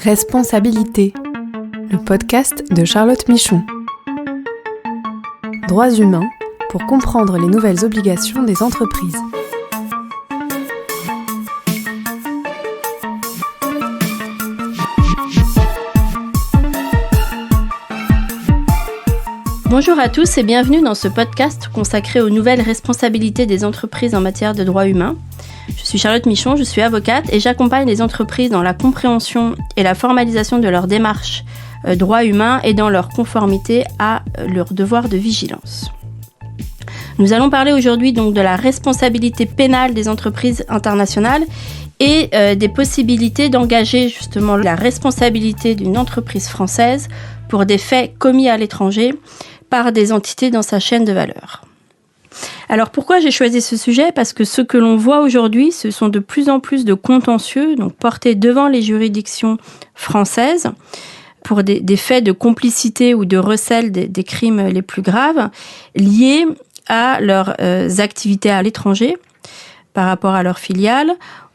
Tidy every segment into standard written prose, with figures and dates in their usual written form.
Responsabilité, le podcast de Charlotte Michon. Droits humains pour comprendre les nouvelles obligations des entreprises. Bonjour à tous et bienvenue dans ce podcast consacré aux nouvelles responsabilités des entreprises en matière de droits humains. Je suis Charlotte Michon, je suis avocate et j'accompagne les entreprises dans la compréhension et la formalisation de leurs démarches droits humains et dans leur conformité à leurs devoirs de vigilance. Nous allons parler aujourd'hui donc de la responsabilité pénale des entreprises internationales et des possibilités d'engager justement la responsabilité d'une entreprise française pour des faits commis à l'étranger par des entités dans sa chaîne de valeur. Alors pourquoi j'ai choisi ce sujet ? Parce que ce que l'on voit aujourd'hui, ce sont de plus en plus de contentieux donc portés devant les juridictions françaises pour des faits de complicité ou de recel des crimes les plus graves liés à leurs activités à l'étranger par rapport à leurs filiales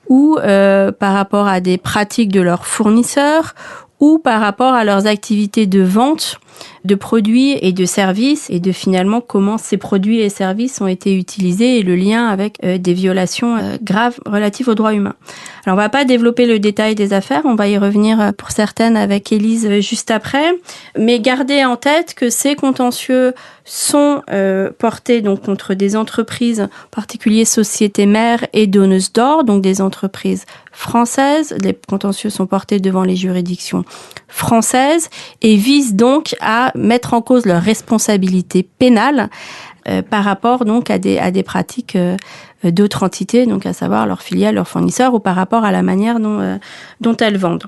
ou par rapport à des pratiques de leurs fournisseurs ou par rapport à leurs activités de vente de produits et de services et de finalement comment ces produits et services ont été utilisés et le lien avec des violations graves relatives aux droits humains. Alors on va pas développer le détail des affaires, on va y revenir pour certaines avec Élise juste après, mais gardez en tête que ces contentieux sont portés donc contre des entreprises, en particulier sociétés mères et donneuses d'ordre, donc des entreprises françaises. Les contentieux sont portés devant les juridictions françaises et visent donc à mettre en cause leur responsabilité pénale par rapport donc à des pratiques d'autres entités, donc à savoir leurs filiales, leurs fournisseurs, ou par rapport à la manière dont elles vendent.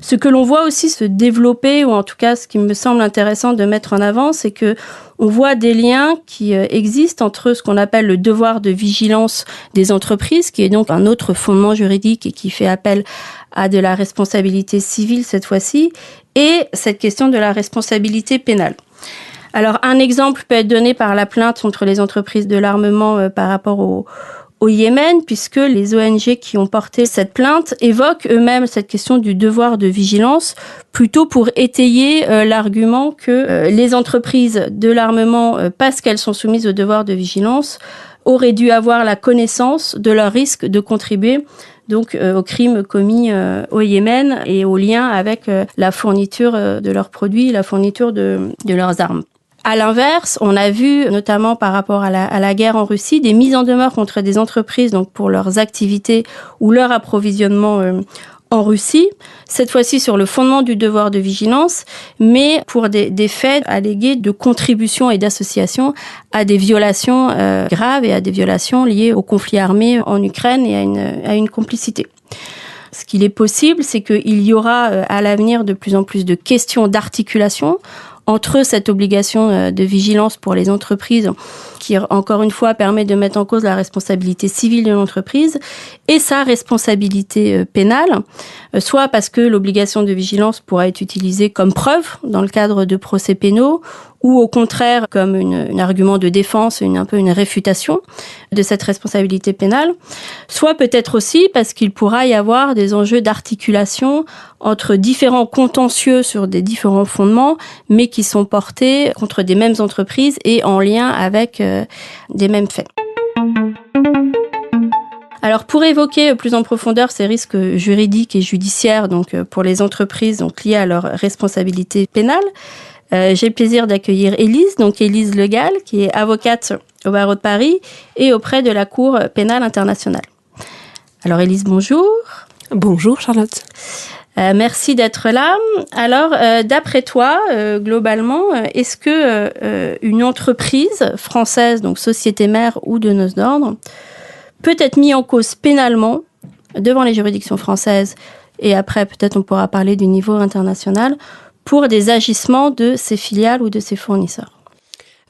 Ce que l'on voit aussi se développer, ou en tout cas ce qui me semble intéressant de mettre en avant, c'est que on voit des liens qui existent entre ce qu'on appelle le devoir de vigilance des entreprises, qui est donc un autre fondement juridique et qui fait appel à de la responsabilité civile cette fois-ci, et cette question de la responsabilité pénale. Alors un exemple peut être donné par la plainte contre les entreprises de l'armement par rapport au Yémen, puisque les ONG qui ont porté cette plainte évoquent eux-mêmes cette question du devoir de vigilance, plutôt pour étayer l'argument que les entreprises de l'armement, parce qu'elles sont soumises au devoir de vigilance, auraient dû avoir la connaissance de leur risque de contribuer donc aux crimes commis au Yémen et au lien avec la fourniture de leurs produits, la fourniture de leurs armes. À l'inverse, on a vu, notamment par rapport à la guerre en Russie, des mises en demeure contre des entreprises donc pour leurs activités ou leur approvisionnement en Russie, cette fois-ci sur le fondement du devoir de vigilance, mais pour des faits allégués de contribution et d'association à des violations graves et à des violations liées au conflit armé en Ukraine et à une complicité. Ce qu'il est possible, c'est qu'il y aura à l'avenir de plus en plus de questions d'articulation entre cette obligation de vigilance pour les entreprises, qui encore une fois permet de mettre en cause la responsabilité civile de l'entreprise, et sa responsabilité pénale, soit parce que l'obligation de vigilance pourra être utilisée comme preuve dans le cadre de procès pénaux, ou au contraire comme un argument de défense, un peu une réfutation de cette responsabilité pénale, soit peut-être aussi parce qu'il pourra y avoir des enjeux d'articulation entre différents contentieux sur des différents fondements, mais qui sont portés contre des mêmes entreprises et en lien avec des mêmes faits. Alors pour évoquer plus en profondeur ces risques juridiques et judiciaires donc pour les entreprises donc liés à leur responsabilité pénale, j'ai le plaisir d'accueillir Élise, donc Élise Legal, qui est avocate au barreau de Paris et auprès de la Cour pénale internationale. Alors Élise, bonjour. Bonjour Charlotte. Merci d'être là. Alors, d'après toi, globalement, est-ce que une entreprise française, donc société mère ou donneuse d'ordre, peut être mise en cause pénalement devant les juridictions françaises, et après peut-être on pourra parler du niveau international, pour des agissements de ses filiales ou de ses fournisseurs?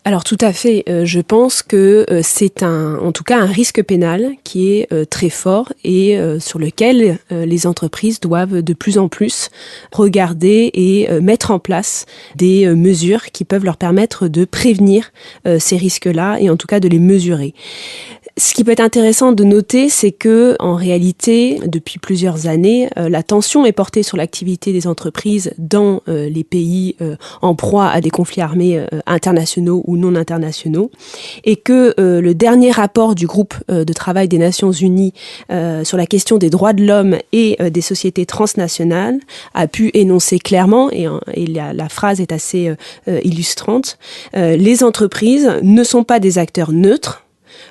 Alors tout à fait, je pense que c'est en tout cas un risque pénal qui est très fort et sur lequel les entreprises doivent de plus en plus regarder et mettre en place des mesures qui peuvent leur permettre de prévenir ces risques-là et en tout cas de les mesurer. Ce qui peut être intéressant de noter, c'est que, en réalité, depuis plusieurs années, l'attention est portée sur l'activité des entreprises dans les pays en proie à des conflits armés internationaux ou non internationaux, et que le dernier rapport du groupe de travail des Nations Unies sur la question des droits de l'homme et des sociétés transnationales a pu énoncer clairement, et la phrase est assez illustrante, les entreprises ne sont pas des acteurs neutres.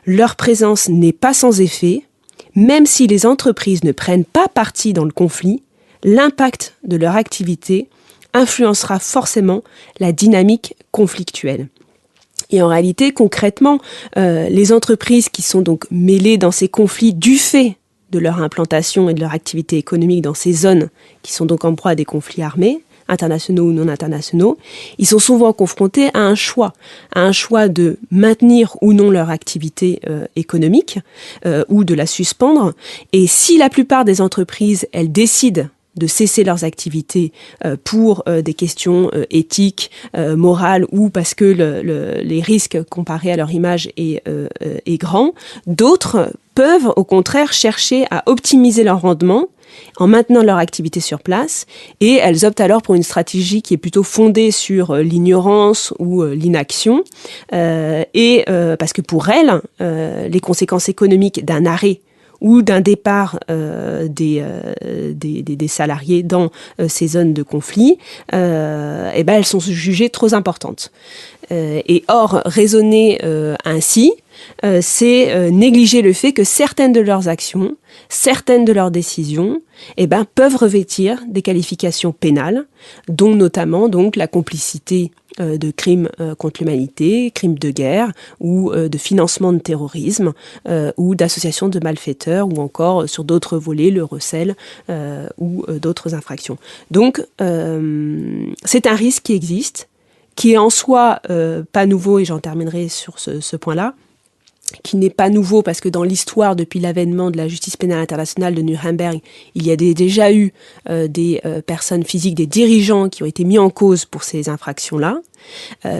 Leur présence n'est pas sans effet. Même si les entreprises ne prennent pas parti dans le conflit, l'impact de leur activité influencera forcément la dynamique conflictuelle. Et en réalité, concrètement, les entreprises qui sont donc mêlées dans ces conflits du fait de leur implantation et de leur activité économique dans ces zones qui sont donc en proie à des conflits armés, internationaux ou non internationaux, ils sont souvent confrontés à un choix de maintenir ou non leur activité économique ou de la suspendre. Et si la plupart des entreprises, elles décident de cesser leurs activités pour des questions éthiques, morales ou parce que les risques comparés à leur image est grand, d'autres peuvent au contraire chercher à optimiser leur rendement en maintenant leur activité sur place, et elles optent alors pour une stratégie qui est plutôt fondée sur l'ignorance ou l'inaction, parce que pour elles, les conséquences économiques d'un arrêt ou d'un départ des salariés dans ces zones de conflit, elles sont jugées trop importantes. Et or, raisonner ainsi, c'est négliger le fait que certaines de leurs actions, certaines de leurs décisions, peuvent revêtir des qualifications pénales, dont notamment donc la complicité de crimes contre l'humanité, crimes de guerre ou de financement de terrorisme ou d'association de malfaiteurs ou encore sur d'autres volets, le recel ou d'autres infractions. Donc c'est un risque qui existe, qui est en soi pas nouveau, et j'en terminerai sur ce point-là, qui n'est pas nouveau parce que dans l'histoire, depuis l'avènement de la justice pénale internationale de Nuremberg, il y a déjà eu des personnes physiques, des dirigeants qui ont été mis en cause pour ces infractions-là.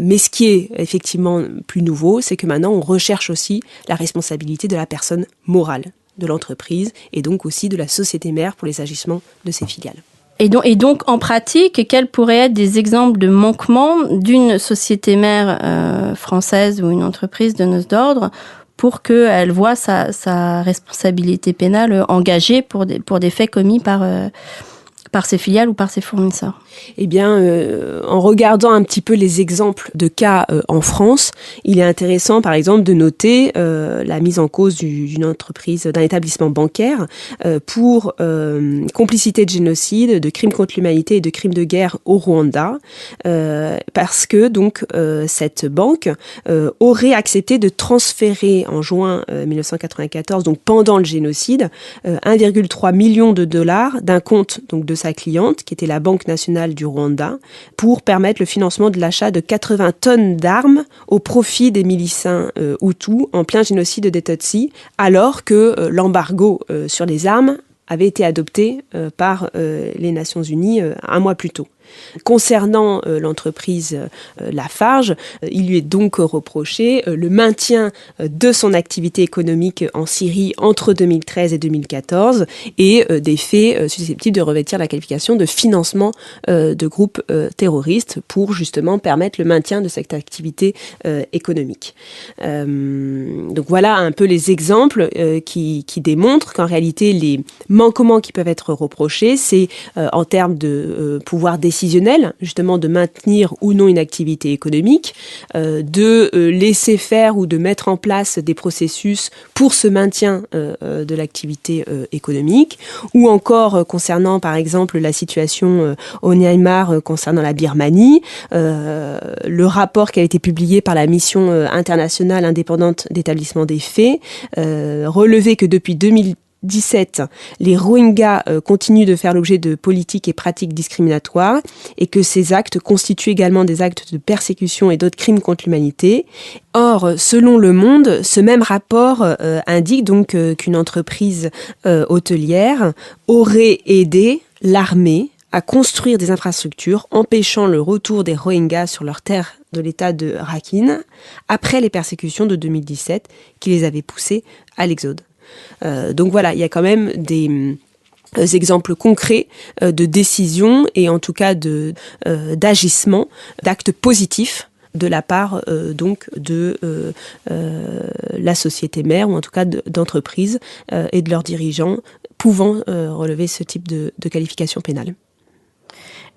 Mais ce qui est effectivement plus nouveau, c'est que maintenant on recherche aussi la responsabilité de la personne morale de l'entreprise et donc aussi de la société mère pour les agissements de ses filiales. Et donc, en pratique, quels pourraient être des exemples de manquements d'une société mère française ou une entreprise de nos ordres pour qu'elle voit sa responsabilité pénale engagée pour des faits commis par ses filiales ou par ses fournisseurs? Eh bien, en regardant un petit peu les exemples de cas en France, il est intéressant, par exemple, de noter la mise en cause d'une entreprise, d'un établissement bancaire pour complicité de génocide, de crimes contre l'humanité et de crimes de guerre au Rwanda, parce que donc cette banque aurait accepté de transférer en juin 1994, donc pendant le génocide, 1,3 million de dollars d'un compte donc de sa cliente, qui était la Banque nationale du Rwanda, pour permettre le financement de l'achat de 80 tonnes d'armes au profit des miliciens Hutus en plein génocide des Tutsis, alors que l'embargo sur les armes avait été adopté par les Nations Unies un mois plus tôt. Concernant l'entreprise Lafarge, il lui est donc reproché le maintien de son activité économique en Syrie entre 2013 et 2014 et des faits susceptibles de revêtir la qualification de financement de groupes terroristes pour justement permettre le maintien de cette activité économique. Donc voilà un peu les exemples qui démontrent qu'en réalité les manquements qui peuvent être reprochés, c'est en termes de pouvoir décisionnel, justement de maintenir ou non une activité économique, de laisser faire ou de mettre en place des processus pour ce maintien de l'activité économique, ou encore concernant par exemple la situation au Myanmar concernant la Birmanie, le rapport qui a été publié par la mission internationale indépendante d'établissement des faits relevait que depuis 2017, les Rohingyas continuent de faire l'objet de politiques et pratiques discriminatoires et que ces actes constituent également des actes de persécution et d'autres crimes contre l'humanité. Or, selon Le Monde, ce même rapport indique donc qu'une entreprise hôtelière aurait aidé l'armée à construire des infrastructures empêchant le retour des Rohingyas sur leurs terres de l'État de Rakhine après les persécutions de 2017 qui les avaient poussés à l'exode. Donc voilà, il y a quand même des exemples concrets de décisions et en tout cas d'agissements, d'actes positifs de la part donc de la société mère ou en tout cas d'entreprises et de leurs dirigeants pouvant relever ce type de qualification pénale.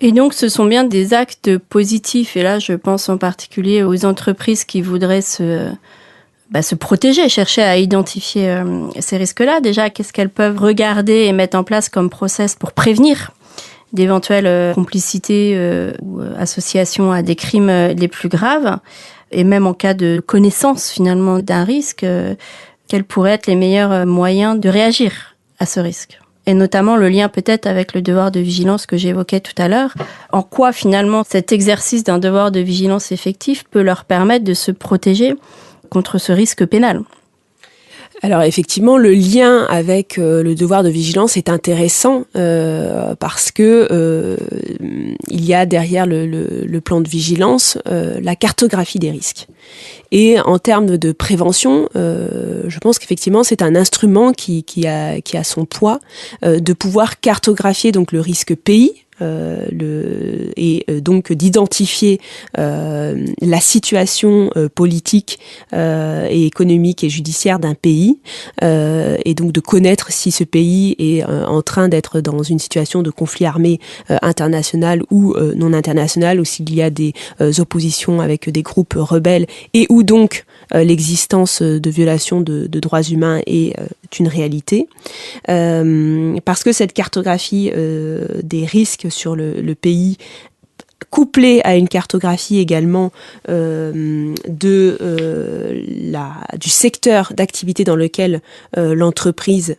Et donc, ce sont bien des actes positifs. Et là, je pense en particulier aux entreprises qui voudraient se protéger, chercher à identifier ces risques-là. Déjà, qu'est-ce qu'elles peuvent regarder et mettre en place comme process pour prévenir d'éventuelles complicités ou associations à des crimes les plus graves. Et même en cas de connaissance, finalement, d'un risque, quels pourraient être les meilleurs moyens de réagir à ce risque ? Et notamment le lien peut-être avec le devoir de vigilance que j'évoquais tout à l'heure. En quoi finalement cet exercice d'un devoir de vigilance effectif peut leur permettre de se protéger contre ce risque pénal ? Alors effectivement, le lien avec le devoir de vigilance est intéressant parce que il y a derrière le plan de vigilance la cartographie des risques. Et en termes de prévention, je pense qu'effectivement c'est un instrument qui a son poids de pouvoir cartographier donc le risque pays. Donc d'identifier la situation politique et économique et judiciaire d'un pays et donc de connaître si ce pays est en train d'être dans une situation de conflit armé international ou non international, ou s'il y a des oppositions avec des groupes rebelles et où donc l'existence de violations de droits humains est une réalité. Parce que cette cartographie des risques sur le pays, couplée à une cartographie également du secteur d'activité dans lequel l'entreprise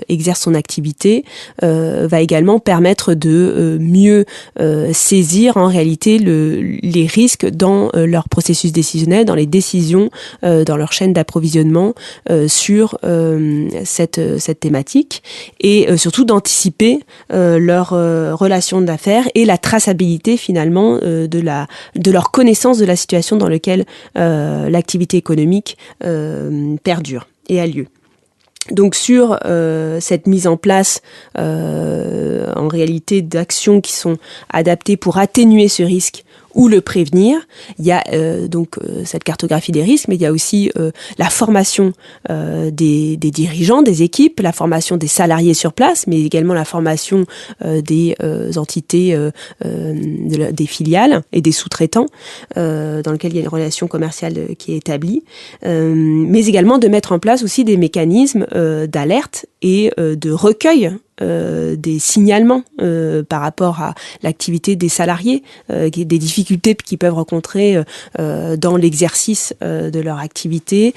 exerce son activité, va également permettre de mieux saisir en réalité les risques dans leur processus décisionnel, dans les décisions, dans leur chaîne d'approvisionnement sur cette thématique et surtout d'anticiper leur relation d'affaires et la traçabilité finalement de leur connaissance de la situation dans laquelle l'activité économique perdure et a lieu. Donc sur cette mise en place en réalité d'actions qui sont adaptées pour atténuer ce risque ou le prévenir, il y a donc cette cartographie des risques, mais il y a aussi la formation des dirigeants, des équipes, la formation des salariés sur place, mais également la formation des entités, des filiales et des sous-traitants dans lesquels il y a une relation commerciale qui est établie, mais également de mettre en place aussi des mécanismes d'alerte et de recueil des signalements par rapport à l'activité des salariés, des difficultés qu'ils peuvent rencontrer dans l'exercice de leur activité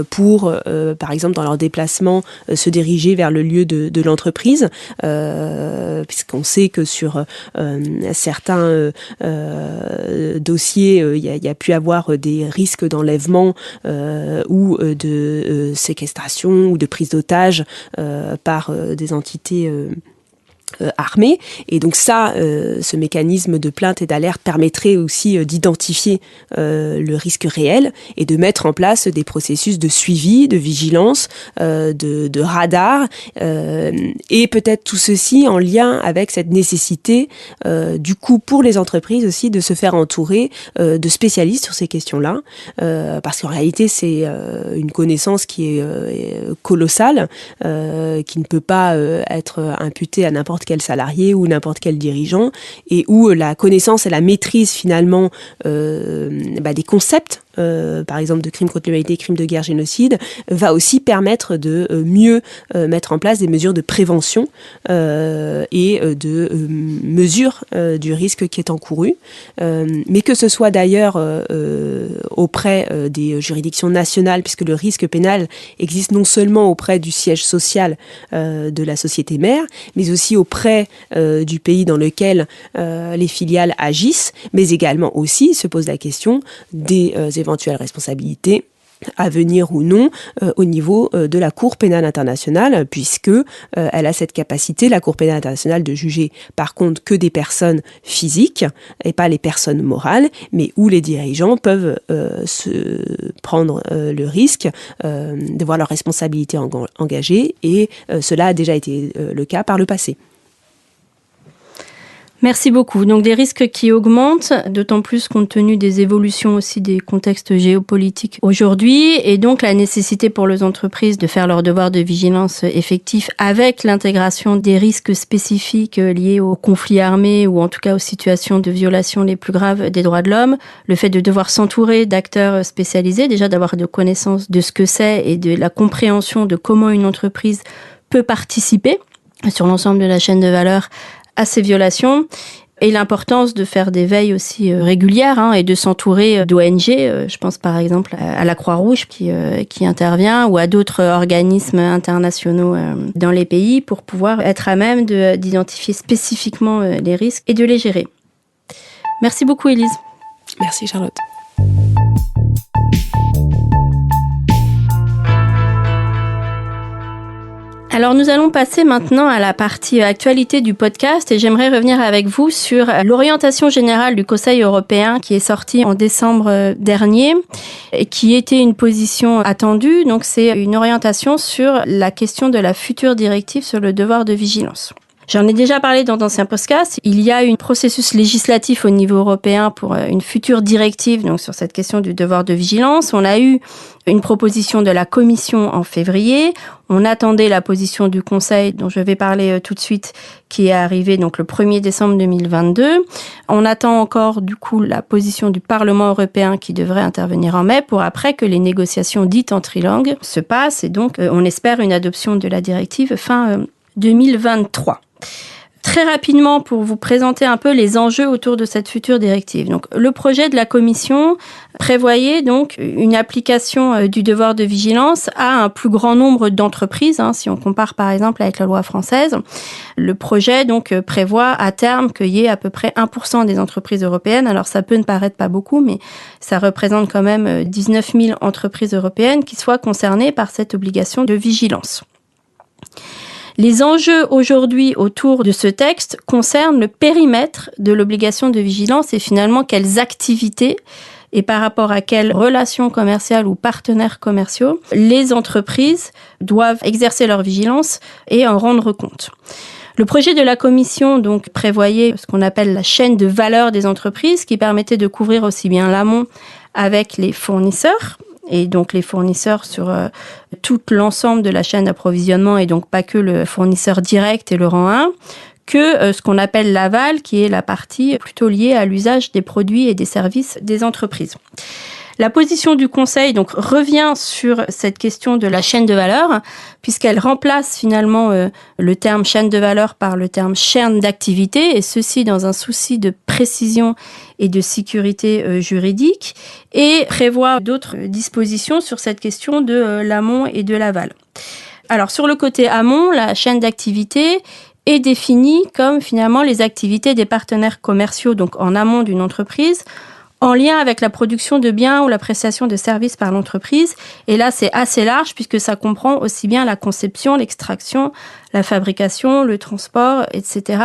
pour, par exemple, dans leur déplacement, se diriger vers le lieu de l'entreprise, puisqu'on sait que sur certains dossiers, il y a pu avoir des risques d'enlèvement ou de séquestration ou de prise d'otage par des entités armée. Et donc ça, ce mécanisme de plainte et d'alerte permettrait aussi d'identifier le risque réel et de mettre en place des processus de suivi, de vigilance, de radar, et peut-être tout ceci en lien avec cette nécessité, du coup, pour les entreprises aussi, de se faire entourer de spécialistes sur ces questions-là, parce qu'en réalité, c'est une connaissance qui est colossale, qui ne peut pas être imputée à n'importe quel salarié ou n'importe quel dirigeant, et où la connaissance et la maîtrise finalement des concepts, par exemple de crimes contre l'humanité, crimes de guerre, génocide, va aussi permettre de mieux mettre en place des mesures de prévention et de mesure du risque qui est encouru. Mais que ce soit d'ailleurs auprès des juridictions nationales, puisque le risque pénal existe non seulement auprès du siège social de la société mère, mais aussi auprès du pays dans lequel les filiales agissent, mais également aussi se pose la question des éventuelles responsabilités à venir ou non au niveau de la Cour pénale internationale, puisque elle a cette capacité, la Cour pénale internationale, de juger par contre que des personnes physiques et pas les personnes morales, mais où les dirigeants peuvent se prendre le risque de voir leurs responsabilités engagées, et cela a déjà été le cas par le passé. Merci beaucoup. Donc des risques qui augmentent, d'autant plus compte tenu des évolutions aussi des contextes géopolitiques aujourd'hui, et donc la nécessité pour les entreprises de faire leur devoir de vigilance effectif avec l'intégration des risques spécifiques liés aux conflits armés ou en tout cas aux situations de violation les plus graves des droits de l'homme, le fait de devoir s'entourer d'acteurs spécialisés, déjà d'avoir de connaissances de ce que c'est et de la compréhension de comment une entreprise peut participer sur l'ensemble de la chaîne de valeur à ces violations, et l'importance de faire des veilles aussi régulières et de s'entourer d'ONG. Je pense par exemple à la Croix-Rouge qui intervient, ou à d'autres organismes internationaux dans les pays pour pouvoir être à même d'identifier spécifiquement les risques et de les gérer. Merci beaucoup Élise. Merci Charlotte. Alors nous allons passer maintenant à la partie actualité du podcast, et j'aimerais revenir avec vous sur l'orientation générale du Conseil européen qui est sortie en décembre dernier et qui était une position attendue. Donc c'est une orientation sur la question de la future directive sur le devoir de vigilance. J'en ai déjà parlé dans d'anciens podcasts. Il y a un processus législatif au niveau européen pour une future directive donc sur cette question du devoir de vigilance. On a eu une proposition de la Commission en février. On attendait la position du Conseil, dont je vais parler tout de suite, qui est arrivée donc le 1er décembre 2022. On attend encore du coup la position du Parlement européen qui devrait intervenir en mai, pour après que les négociations dites en trilangue se passent. Et donc on espère une adoption de la directive fin 2023. Très rapidement, pour vous présenter un peu les enjeux autour de cette future directive. Donc, le projet de la Commission prévoyait donc une application du devoir de vigilance à un plus grand nombre d'entreprises. Si on compare par exemple avec la loi française, le projet donc prévoit à terme qu'il y ait à peu près 1% des entreprises européennes. Alors, ça peut ne paraître pas beaucoup, mais ça représente quand même 19 000 entreprises européennes qui soient concernées par cette obligation de vigilance. Les enjeux aujourd'hui autour de ce texte concernent le périmètre de l'obligation de vigilance et finalement quelles activités et par rapport à quelles relations commerciales ou partenaires commerciaux les entreprises doivent exercer leur vigilance et en rendre compte. Le projet de la Commission donc prévoyait ce qu'on appelle la chaîne de valeur des entreprises, qui permettait de couvrir aussi bien l'amont avec les fournisseurs, et donc les fournisseurs sur tout l'ensemble de la chaîne d'approvisionnement, et donc pas que le fournisseur direct et le rang 1, que ce qu'on appelle l'aval, qui est la partie plutôt liée à l'usage des produits et des services des entreprises. La position du Conseil donc revient sur cette question de la chaîne de valeur, puisqu'elle remplace finalement le terme chaîne de valeur par le terme chaîne d'activité, et ceci dans un souci de précision et de sécurité juridique, et prévoit d'autres dispositions sur cette question de l'amont et de l'aval. Alors sur le côté amont, la chaîne d'activité est définie comme finalement les activités des partenaires commerciaux, donc en amont d'une entreprise, en lien avec la production de biens ou la prestation de services par l'entreprise. Et là, c'est assez large puisque ça comprend aussi bien la conception, l'extraction, la fabrication, le transport, etc.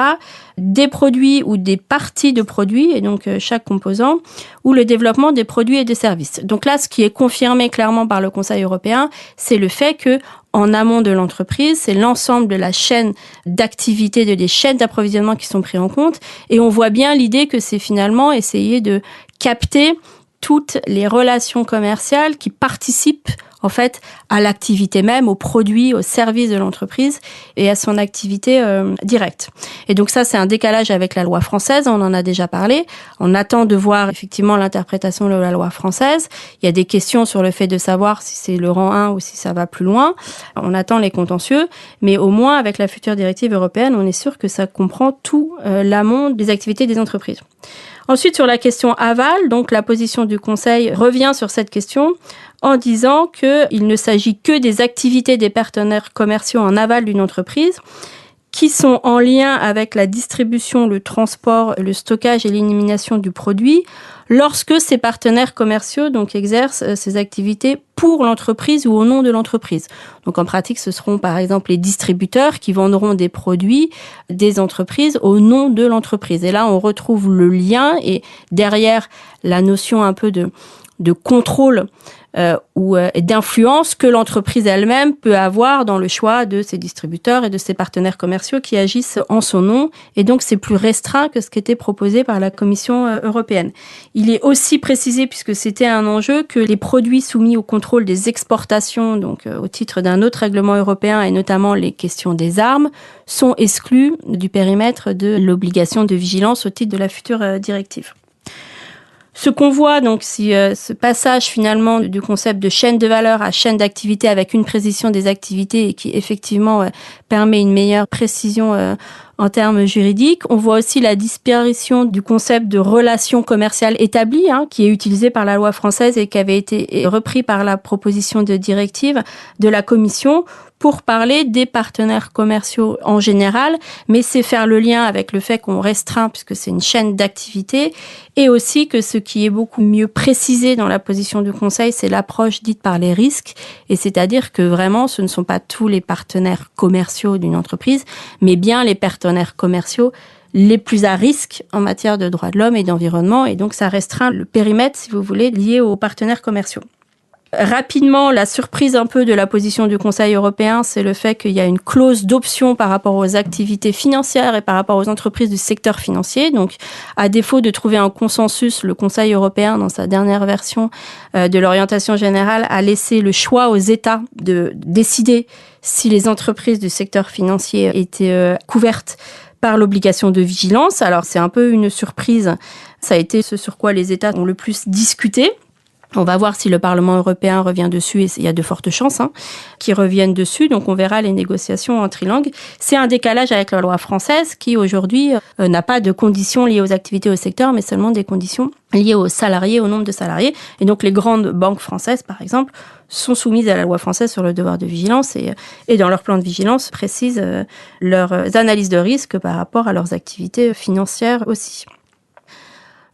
des produits ou des parties de produits, et donc chaque composant, ou le développement des produits et des services. Donc là, ce qui est confirmé clairement par le Conseil européen, c'est le fait que en amont de l'entreprise, c'est l'ensemble de la chaîne d'activité, des chaînes d'approvisionnement qui sont pris en compte. Et on voit bien l'idée que c'est finalement essayer de capter toutes les relations commerciales qui participent en fait à l'activité même, aux produits, aux services de l'entreprise et à son activité directe. Et donc ça, c'est un décalage avec la loi française, on en a déjà parlé. On attend de voir effectivement l'interprétation de la loi française. Il y a des questions sur le fait de savoir si c'est le rang 1 ou si ça va plus loin. On attend les contentieux, mais au moins avec la future directive européenne, on est sûr que ça comprend tout l'amont des activités des entreprises. Ensuite, sur la question aval, donc la position du Conseil revient sur cette question en disant qu'il ne s'agit que des activités des partenaires commerciaux en aval d'une entreprise qui sont en lien avec la distribution, le transport, le stockage et l'élimination du produit lorsque ces partenaires commerciaux donc exercent ces activités pour l'entreprise ou au nom de l'entreprise. Donc en pratique, ce seront par exemple les distributeurs qui vendront des produits des entreprises au nom de l'entreprise. Et là, on retrouve le lien et derrière la notion un peu de contrôle ou d'influence que l'entreprise elle-même peut avoir dans le choix de ses distributeurs et de ses partenaires commerciaux qui agissent en son nom. Et donc, c'est plus restreint que ce qui était proposé par la Commission européenne. Il est aussi précisé, puisque c'était un enjeu, que les produits soumis au contrôle des exportations, donc au titre d'un autre règlement européen et notamment les questions des armes, sont exclus du périmètre de l'obligation de vigilance au titre de la future directive. Ce qu'on voit, donc, si ce passage finalement du concept de chaîne de valeur à chaîne d'activité avec une précision des activités et qui effectivement permet une meilleure précision en termes juridiques. On voit aussi la disparition du concept de relation commerciale établie, qui est utilisé par la loi française et qui avait été repris par la proposition de directive de la Commission pour parler des partenaires commerciaux en général, mais c'est faire le lien avec le fait qu'on restreint, puisque c'est une chaîne d'activité, et aussi que ce qui est beaucoup mieux précisé dans la position du Conseil, c'est l'approche dite par les risques, et c'est-à-dire que vraiment, ce ne sont pas tous les partenaires commerciaux d'une entreprise, mais bien les partenaires commerciaux les plus à risque en matière de droits de l'homme et d'environnement, et donc ça restreint le périmètre, si vous voulez, lié aux partenaires commerciaux. Rapidement, la surprise un peu de la position du Conseil européen, c'est le fait qu'il y a une clause d'option par rapport aux activités financières et par rapport aux entreprises du secteur financier. Donc, à défaut de trouver un consensus, le Conseil européen, dans sa dernière version de l'orientation générale, a laissé le choix aux États de décider si les entreprises du secteur financier étaient couvertes par l'obligation de vigilance. Alors, c'est un peu une surprise. Ça a été ce sur quoi les États ont le plus discuté. On va voir si le Parlement européen revient dessus, et il y a de fortes chances qu'ils reviennent dessus. Donc, on verra les négociations en trilangue. C'est un décalage avec la loi française qui, aujourd'hui, n'a pas de conditions liées aux activités au secteur, mais seulement des conditions liées aux salariés, au nombre de salariés. Et donc, les grandes banques françaises, par exemple, sont soumises à la loi française sur le devoir de vigilance et dans leur plan de vigilance précisent leurs analyses de risque par rapport à leurs activités financières aussi.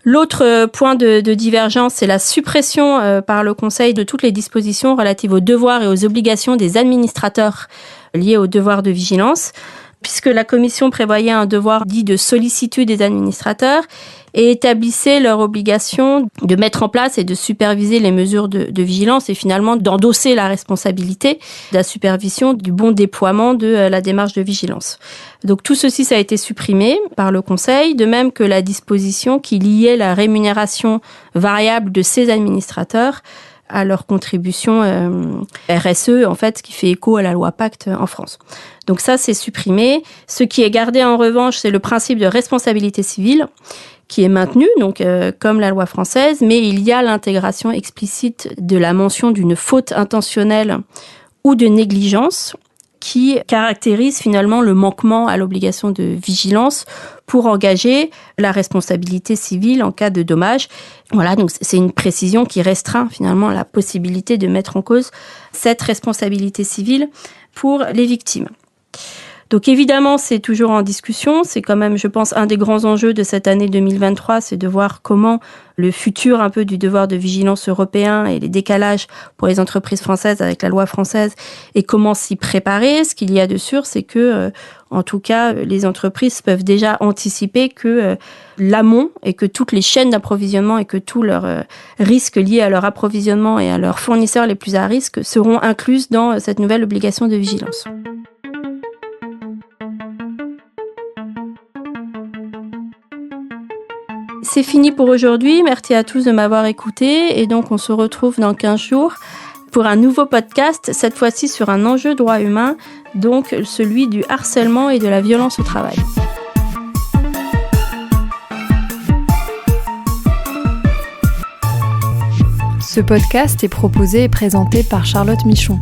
L'autre point de divergence, c'est la suppression par le Conseil de toutes les dispositions relatives aux devoirs et aux obligations des administrateurs liés au devoir de vigilance, puisque la Commission prévoyait un devoir dit de sollicitude des administrateurs et établissait leur obligation de mettre en place et de superviser les mesures de vigilance et finalement d'endosser la responsabilité de la supervision du bon déploiement de la démarche de vigilance. Donc tout ceci, ça a été supprimé par le Conseil, de même que la disposition qui liait la rémunération variable de ces administrateurs à leur contribution RSE, en fait, qui fait écho à la loi Pacte en France. Donc ça, c'est supprimé. Ce qui est gardé en revanche, c'est le principe de responsabilité civile, qui est maintenu, donc comme la loi française, mais il y a l'intégration explicite de la mention d'une faute intentionnelle ou de négligence qui caractérise finalement le manquement à l'obligation de vigilance pour engager la responsabilité civile en cas de dommage. Voilà, donc c'est une précision qui restreint finalement la possibilité de mettre en cause cette responsabilité civile pour les victimes. Donc évidemment, c'est toujours en discussion. C'est quand même, je pense, un des grands enjeux de cette année 2023, c'est de voir comment le futur un peu du devoir de vigilance européen et les décalages pour les entreprises françaises avec la loi française et comment s'y préparer. Ce qu'il y a de sûr, c'est que, en tout cas, les entreprises peuvent déjà anticiper que l'amont et que toutes les chaînes d'approvisionnement et que tous leurs risques liés à leur approvisionnement et à leurs fournisseurs les plus à risque seront inclus dans cette nouvelle obligation de vigilance. C'est fini pour aujourd'hui. Merci à tous de m'avoir écouté. Et donc, on se retrouve dans 15 jours pour un nouveau podcast, cette fois-ci sur un enjeu droit humain, donc celui du harcèlement et de la violence au travail. Ce podcast est proposé et présenté par Charlotte Michon.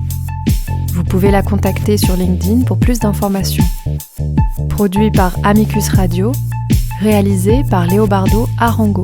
Vous pouvez la contacter sur LinkedIn pour plus d'informations. Produit par Amicus Radio, réalisé par Léobardo Arango.